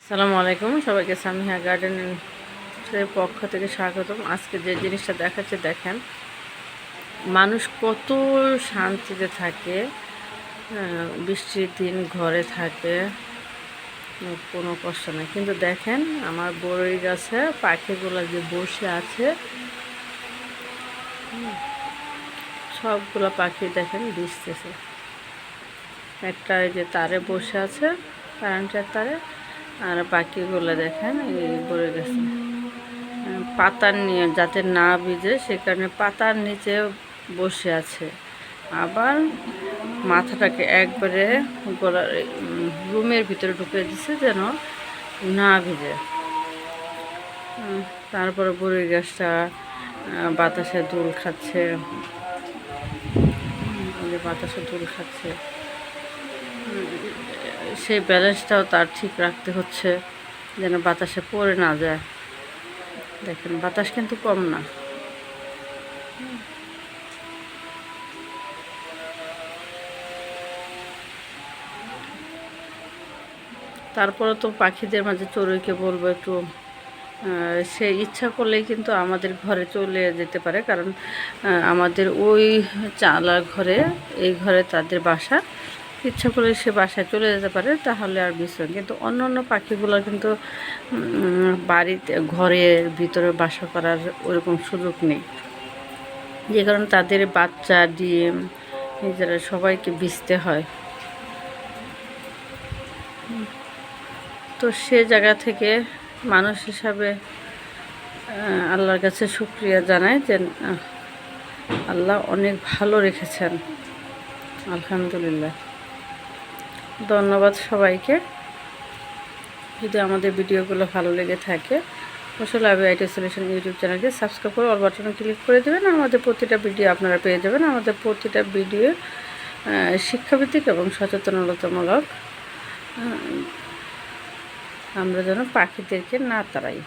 আসসালামু আলাইকুম, সবাইকে সামিহা গার্ডেনের পক্ষ থেকে স্বাগতম। আজকে যে জিনিসটা দেখাচ্ছে দেখেন, মানুষ কত শান্তিতে থাকে। বৃষ্টির দিন ঘরে থাকে, কোনো কষ্ট নেই। কিন্তু দেখেন আমার বড়ই গাছে পাখিগুলো যে বসে আছে, সবগুলো পাখি দেখেন ভিজতেছে। একটা এই যে তারে বসে আছে, কারেন্টের তারে, আর বাকিগুলো দেখেন এই পড়ে গেছে। পাতার নিয়ে যাতে না ভিজে সে কারণে পাতার নিচে বসে আছে। আবার মাথাটাকে একবারে গলার রুমের ভিতরে ঢুকিয়ে দিছে যেন না ভিজে। তারপরে বড়ই গাছটা বাতাসে দোল খাচ্ছে, বাতাসে দোল খাচ্ছে। সেই ব্যালেন্সটাও তার ঠিক রাখতে হচ্ছে যেন বাতাসে পড়ে না যায়। দেখেন বাতাস কিন্তু কম না। তারপরে তো পাখিদের মাঝে চড়ুইকে বলবো একটু, সে ইচ্ছা করলেই কিন্তু আমাদের ঘরে চলে যেতে পারে, কারণ আমাদের ওই চালার ঘরে, এই ঘরে তাদের বাসা। ইচ্ছা করলে সে বাসায় চলে যেতে পারে, তাহলে আর বিষয়। কিন্তু অন্য অন্য পাখিগুলো কিন্তু বাড়িতে ঘরের ভিতরে বাসা করার ওরকম সুযোগ নেই, যে কারণে তাদের বাচ্চা ডিম নিজেরা সবাইকে ভিজতে হয়। তো সে জায়গা থেকে মানুষ হিসাবে আল্লাহর কাছে শুকরিয়া জানাই যে আল্লাহ অনেক ভালো রেখেছেন, আলহামদুলিল্লাহ। ধন্যবাদ সবাইকে। যদি আমাদের ভিডিওগুলো ভালো লেগে থাকে অবশ্যই লাইভ আইটি সলিউশন ইউটিউব চ্যানেলকে সাবস্ক্রাইব করে অল বাটনে ক্লিক করে দেবেন। আমাদের প্রতিটা ভিডিও আপনারা পেয়ে যাবেন। আমাদের প্রতিটা ভিডিও শিক্ষাভিত্তিক এবং সচেতনতামূলক, আমরা যেন পাখিদেরকে না তাড়াই।